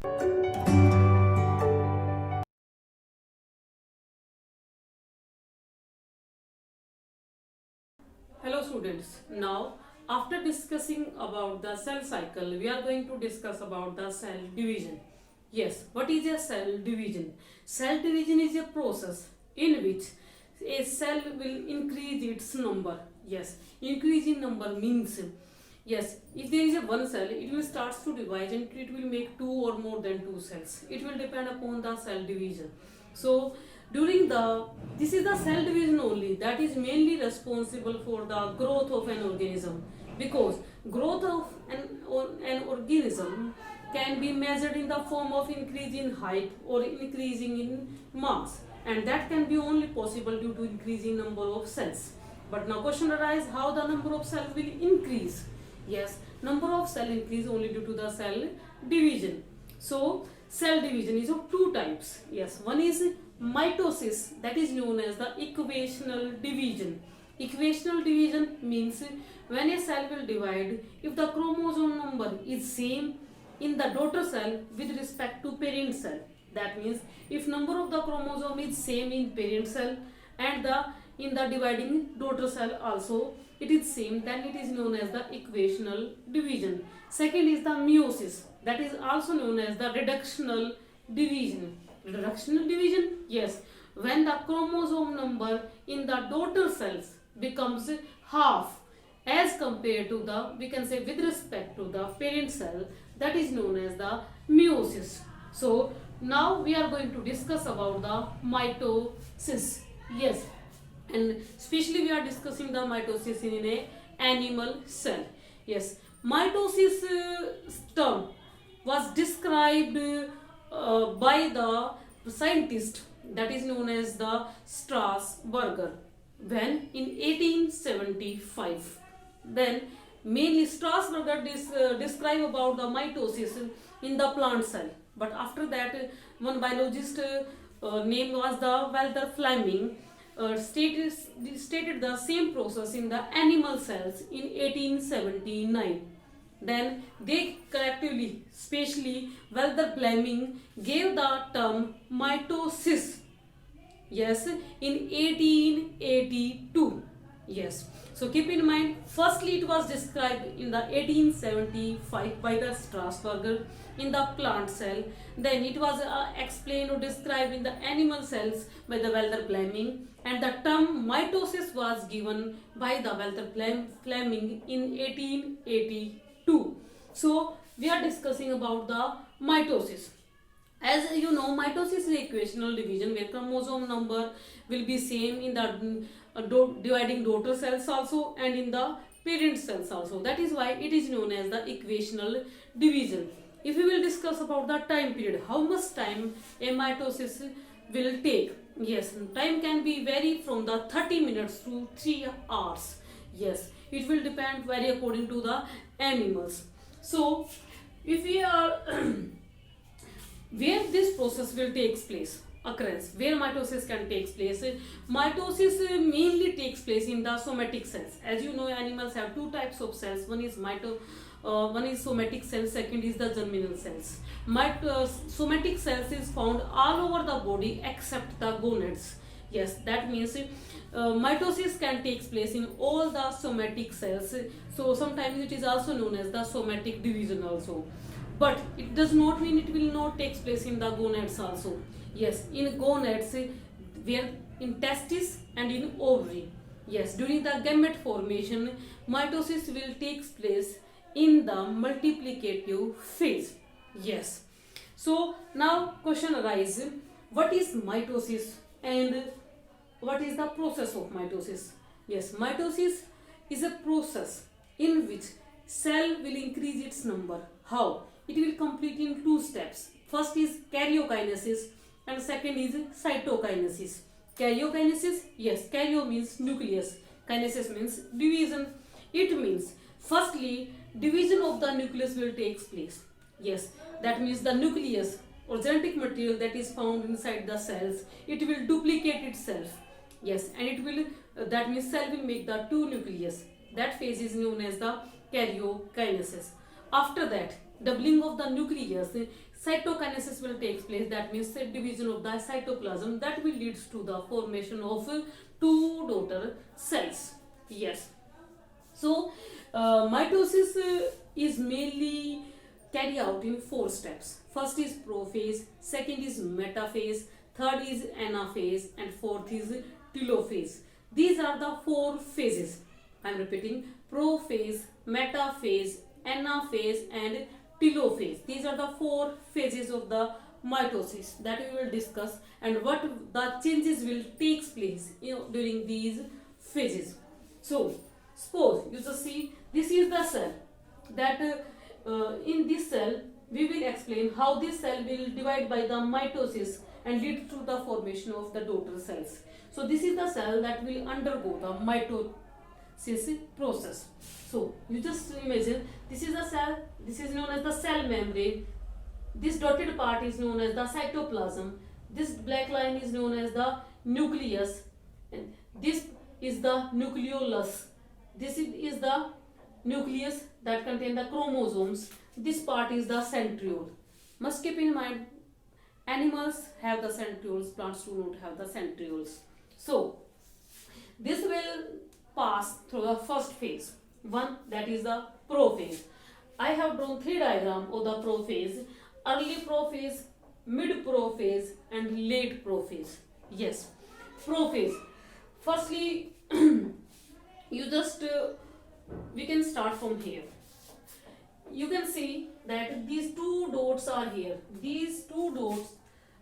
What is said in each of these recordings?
Hello students, now after discussing about the cell cycle, we are going to discuss about the cell division. Yes, what is a cell division? Cell division is a process in which a cell will increase its number. Yes, increase in number means, yes, if there is a one cell, it will start to divide and it will make two or more than two cells. It will depend upon the cell division. So during the this is the cell division only that is mainly responsible for the growth of an organism, because growth of an organism can be measured in the form of increase in height or increasing in mass, and that can be only possible due to increasing number of cells. But now question arises, how the number of cells will increase? Yes, number of cell increase only due to the cell division. So cell division is of two types. Yes, one is mitosis, that is known as the equational division. Equational division means when a cell will divide, if the chromosome number is same in the daughter cell with respect to parent cell. That means if number of the chromosome is same in parent cell and in the dividing daughter cell also it is same, then it is known as the equational division. Second is the meiosis, that is also known as the reductional division. Reductional division, yes, when the chromosome number in the daughter cells becomes half as compared to the, we can say with respect to the parent cell, that is known as the meiosis. So now we are going to discuss about the mitosis. Yes, and especially we are discussing the mitosis in a animal cell. Yes, mitosis term was described by the scientist that is known as the Strasburger when in 1875. Then mainly Strasburger describe about the mitosis in the plant cell, but after that one biologist name was the Walter Fleming stated the same process in the animal cells in 1879. Then they collectively, especially Walter Fleming, gave the term mitosis, yes, in 1882. Yes, so keep in mind, firstly it was described in the 1875 by the Strasburger in the plant cell, then it was explained or described in the animal cells by the Walter Fleming, and the term mitosis was given by the Walter Fleming in 1882. So we are discussing about the mitosis. As you know, mitosis is equational division where chromosome number will be same in the dividing daughter cells also and in the parent cells also. That is why it is known as the equational division. If we will discuss about the time period, how much time a mitosis will take? Yes, time can be vary from the 30 minutes to 3 hours. Yes, it will depend vary according to the animals. So if we are where this process will take place, occurrence, where mitosis can take place, mitosis mainly takes place in the somatic cells. As you know, animals have two types of cells. One is somatic cells, second is the germinal cells. Somatic cells is found all over the body except the gonads. Yes, that means mitosis can take place in all the somatic cells. So sometimes it is also known as the somatic division also. But it does not mean it will not take place in the gonads also. Yes, in gonads, where in testis and in ovary. Yes, during the gamete formation, mitosis will take place in the multiplicative phase. Yes. So now question arises, what is mitosis and what is the process of mitosis? Yes, mitosis is a process in which cell will increase its number. How? It will complete in two steps. First is karyokinesis and second is cytokinesis. Karyokinesis, yes, karyo means nucleus, kinesis means division. It means firstly division of the nucleus will take place. Yes, that means the nucleus or genetic material that is found inside the cells, it will duplicate itself. Yes, and it will that means cell will make the two nucleus. That phase is known as the karyokinesis. After that, doubling of the nucleus, cytokinesis will take place. That means the division of the cytoplasm that will leads to the formation of two daughter cells. Yes. So mitosis is mainly carried out in 4 steps. First is prophase, second is metaphase, third is anaphase, and fourth is telophase. These are the 4 phases. I am repeating: prophase, metaphase, anaphase, and telophase. These are the 4 phases of the mitosis that we will discuss, and what the changes will take place during these phases. So suppose you just see, this is the cell that in this cell we will explain how this cell will divide by the mitosis and lead to the formation of the daughter cells. So this is the cell that will undergo the mitosis process. So you just imagine, this is the cell, this is known as the cell membrane, this dotted part is known as the cytoplasm, this black line is known as the nucleus, and this is the nucleolus. This is the nucleus that contain the chromosomes. This part is the centriole. Must keep in mind, animals have the centrioles, plants do not have the centrioles. So this will pass through the first phase, one, that is the prophase. I have drawn 3 diagrams of the prophase: early prophase, mid prophase, and late prophase. Yes, prophase. Firstly, you just we can start from here. You can see that these 2 dots are here. These 2 dots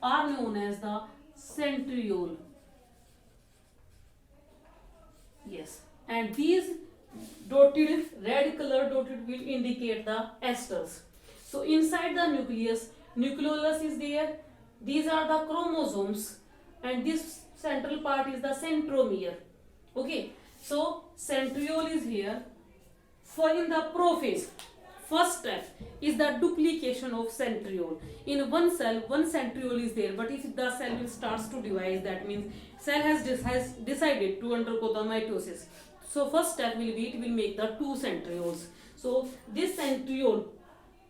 are known as the centriole. Yes, and these dotted, red color dotted will indicate the esters. So inside the nucleus, nucleolus is there. These are the chromosomes, and this central part is the centromere. Okay, so centriole is here. For in the prophase, first step is the duplication of centriole. In one cell, one centriole is there, but if the cell will starts to divide, that means cell has decided to undergo the mitosis. So first step will be, it will make the 2 centrioles. So this centriole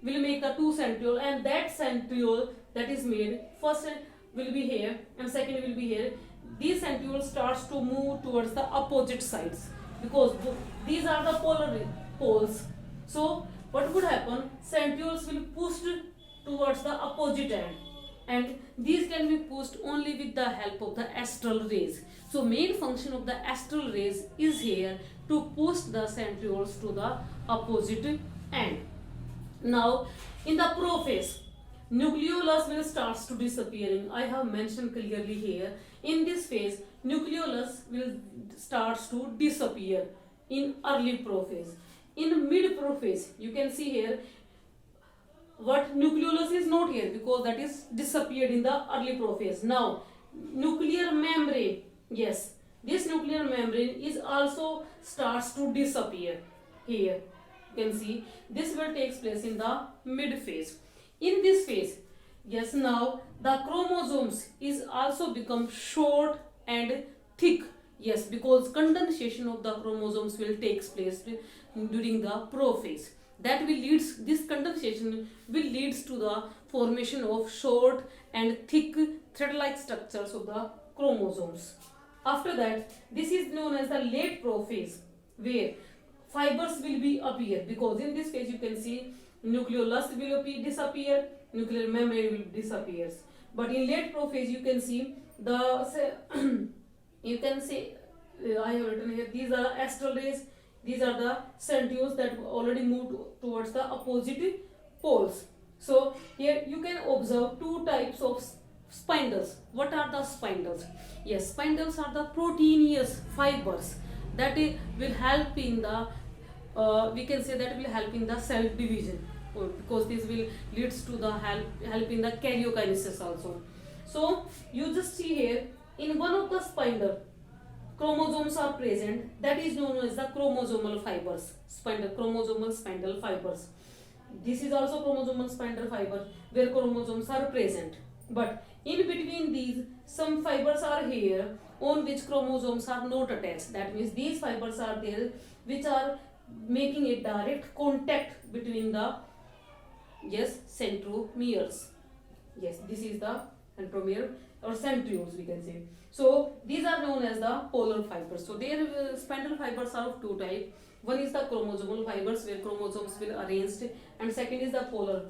will make the 2 centriole, and that centriole that is made, first will be here and second will be here. These centrioles starts to move towards the opposite sides because these are the polar poles. So what would happen? Centrioles will push towards the opposite end, and these can be pushed only with the help of the astral rays. So main function of the astral rays is here to push the centrioles to the opposite end. Now in the prophase, nucleolus will starts to disappearing. I have mentioned clearly here. In this phase, nucleolus will starts to disappear in early prophase. In mid prophase, you can see here what nucleolus is not here because that is disappeared in the early prophase. Now nuclear membrane, yes, this nuclear membrane is also starts to disappear here. You can see this will takes place in the mid phase. In this phase, yes, now the chromosomes is also become short and thick. Yes, because condensation of the chromosomes will takes place during the prophase. That will leads, this condensation will leads to the formation of short and thick thread-like structures of the chromosomes. After that, this is known as the late prophase, where fibers will be appear, because in this phase you can see nucleolus will disappear, nuclear membrane will disappear. But in late prophase you can see the you can see I have written here, these are astral rays, these are the centrioles that already moved towards the opposite poles. So here you can observe 2 types of spindles. What are the spindles? Yes, spindles are the proteinous fibers that will help in the we can say that will help in the cell division, because this will leads to the help in the karyokinesis also. So you just see here, in one of the spindle, chromosomes are present, that is known as the chromosomal fibers, chromosomal spindle fibers. This is also chromosomal spindle fiber where chromosomes are present, but in between these some fibers are here on which chromosomes are not attached. That means these fibers are there which are making a direct contact between the Yes, centromeres. Yes, this is the centromere or centrioles we can say. So these are known as the polar fibers. So their spindle fibers are of two types. One is the chromosomal fibers where chromosomes will arranged, and second is the polar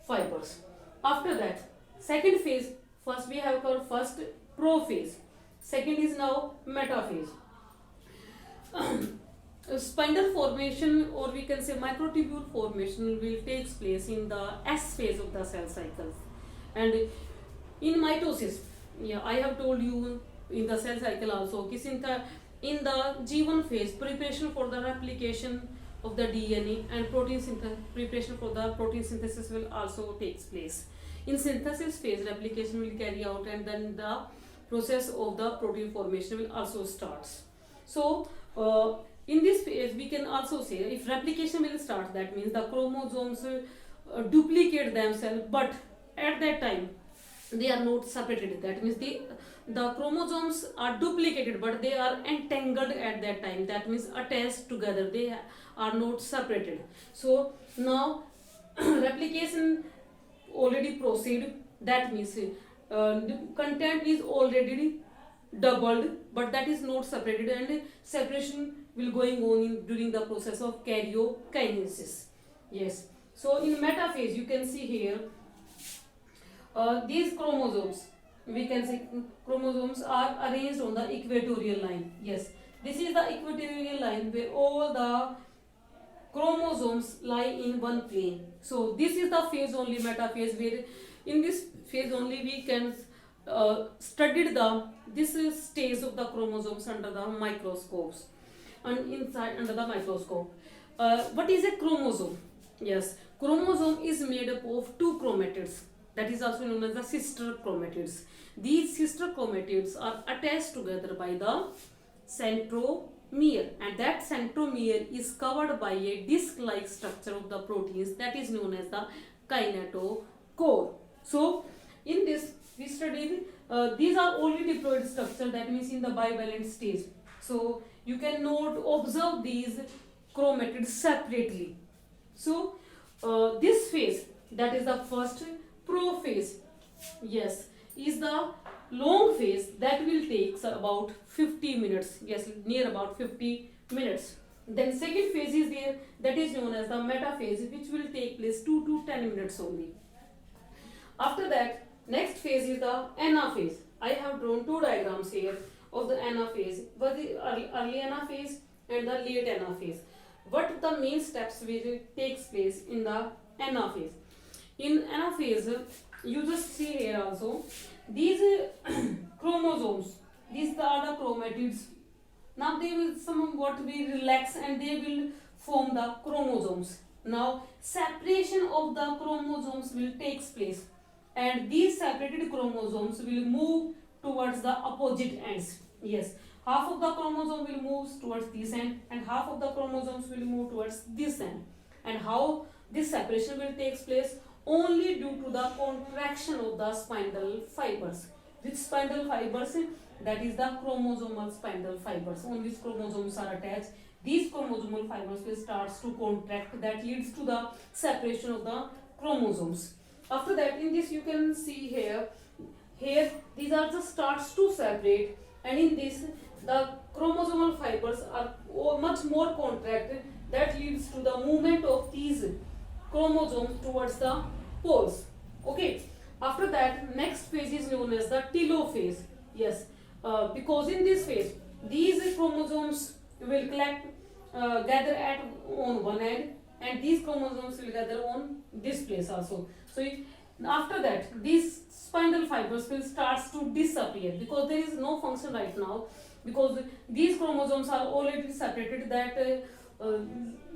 fibers. After that, second phase, first we have our first prophase. Second is now metaphase. Spindle formation, or we can say microtubule formation, will takes place in the S phase of the cell cycle. And in mitosis, yeah, I have told you in the cell cycle also, in the G1 phase, preparation for the replication of the DNA and preparation for the protein synthesis will also takes place. In synthesis phase, replication will carry out, and then the process of the protein formation will also starts. So in this phase we can also say if replication will start, that means the chromosomes duplicate themselves, but at that time they are not separated. That means the chromosomes are duplicated but they are entangled at that time. That means attached together, they are not separated. So now replication already proceed. That means the content is already doubled, but that is not separated, and separation will going on during the process of karyokinesis. Yes. So in metaphase you can see here these chromosomes, we can say chromosomes are arranged on the equatorial line. Yes, this is the equatorial line where all the chromosomes lie in one plane. So this is the phase only, metaphase, where in this phase only we can study this stage of the chromosomes under the microscopes and inside under the microscope. What is a chromosome? Yes, chromosome is made up of two chromatids, that is also known as the sister chromatids. These sister chromatids are attached together by the centromere, and that centromere is covered by a disc-like structure of the proteins that is known as the kinetochore. So in this we studied these are only diploid structure, that means in the bivalent stage. So you cannot observe these chromatids separately. So this phase, that is the first prophase, yes, is the long phase that will take about 50 minutes. Yes, near about 50 minutes. Then second phase is there, that is known as the metaphase, which will take place 2 to 10 minutes only. After that, next phase is the anaphase. I have drawn two diagrams here of the anaphase, but the early anaphase and the late anaphase. What the main steps will takes place in the anaphase? In anaphase, you just see here also these chromosomes. These are the chromatids. Now they will somewhat be relaxed and they will form the chromosomes. Now separation of the chromosomes will takes place, and these separated chromosomes will move towards the opposite ends. Yes, half of the chromosome will move towards this end and half of the chromosomes will move towards this end. And how this separation will take place? Only due to the contraction of the spindle fibers. Which spindle fibers? That is the chromosomal spindle fibers on which chromosomes are attached. These chromosomal fibers will start to contract, that leads to the separation of the chromosomes. After that, in this you can see here these are the starts to separate, and in this the chromosomal fibers are much more contracted, that leads to the movement of these chromosomes towards the poles. Okay. After that, next phase is known as the telophase. Yes, because in this phase these chromosomes will gather at on one end, and these chromosomes will gather on this place also. So after that, these spindle fibers will start to disappear because there is no function right now, because these chromosomes are already separated, that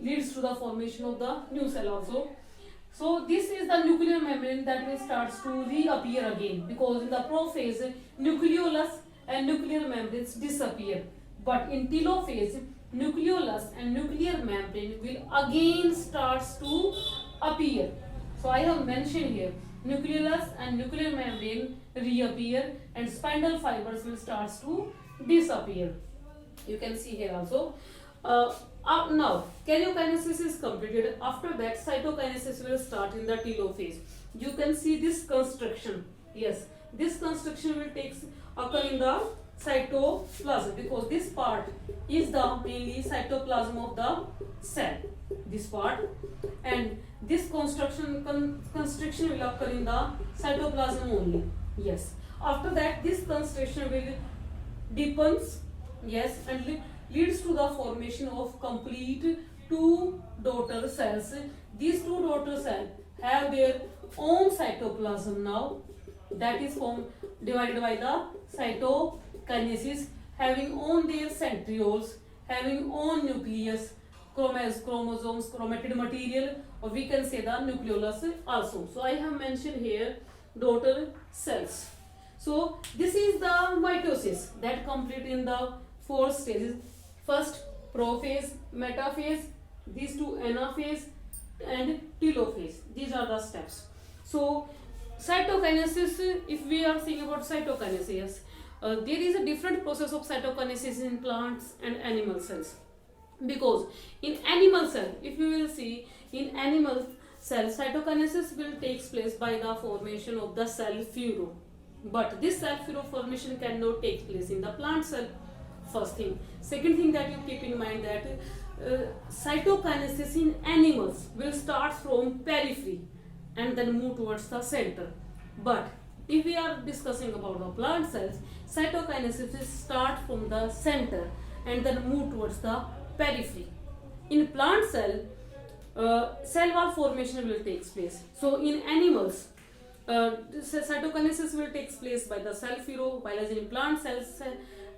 leads to the formation of the new cell also. So this is the nuclear membrane that will start to reappear again, because in the prophase nucleolus and nuclear membranes disappear, but in telophase nucleolus and nuclear membrane will again starts to appear. So I have mentioned here nucleolus and nuclear membrane reappear and spindle fibers will start to disappear. You can see here also. Now, karyokinesis is completed. After that, cytokinesis will start in the telophase. You can see this construction. Yes, this construction will occur in the cytoplasm, because this part is the mainly cytoplasm of the cell. This part, and this constriction will occur in the cytoplasm only. Yes. After that, this constriction will deepens. Yes, and leads to the formation of complete two daughter cells. These two daughter cells have their own cytoplasm now, that is divided by the cytokinesis, having own their centrioles, having own nucleus, chromosomes, chromatid material, or we can say the nucleolus also. So I have mentioned here daughter cells. So this is the mitosis that complete in the four stages. First, prophase, metaphase, these two anaphase and telophase. These are the steps. So cytokinesis, if we are seeing about cytokinesis, there is a different process of cytokinesis in plants and animal cells. Because in animal cell, if you will see, in animal cell, cytokinesis will take place by the formation of the cell furrow. But this cell furrow formation cannot take place in the plant cell. First thing. Second thing that you keep in mind, that cytokinesis in animals will start from periphery and then move towards the center. But if we are discussing about the plant cells, cytokinesis will start from the center and then move towards the periphery. In plant cell, cell wall formation will take place. So in animals, cytokinesis will take place by the cell furrow, while as in plant cells,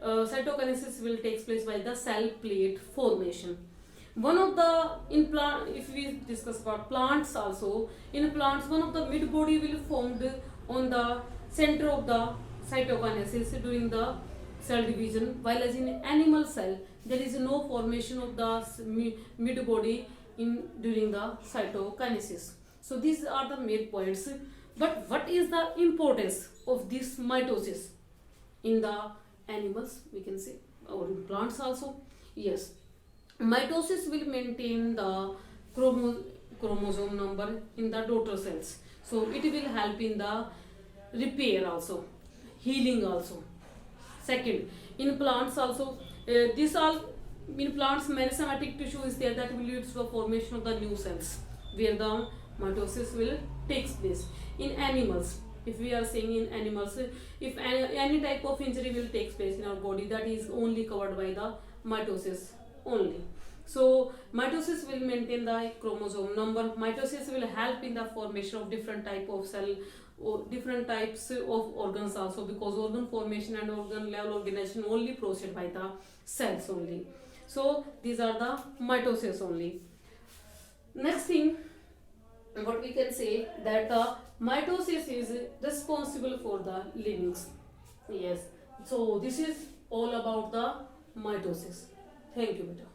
cytokinesis will take place by the cell plate formation. One of the, in plant, if we discuss about plants also, in plants one of the mid body will formed on the center of the cytokinesis during the cell division, while as in animal cell there is no formation of the mid body during the cytokinesis. So these are the main points. But what is the importance of this mitosis in the animals, we can say, or in plants also? Yes, mitosis will maintain the chromosome number in the daughter cells. So it will help in the repair also, healing also. Second, in plants also, in plants meristematic tissue is there that will lead to the formation of the new cells, where the mitosis will take place. In animals, if we are saying in animals, if any type of injury will take place in our body, that is only covered by the mitosis only. So mitosis will maintain the chromosome number. Mitosis will help in the formation of different type of cell or different types of organs also, because organ formation and organ level organization only proceed by the cells only. So these are the mitosis only. Next thing, what we can say, that the mitosis is responsible for the livings. Yes, so this is all about the mitosis. Thank you, beta.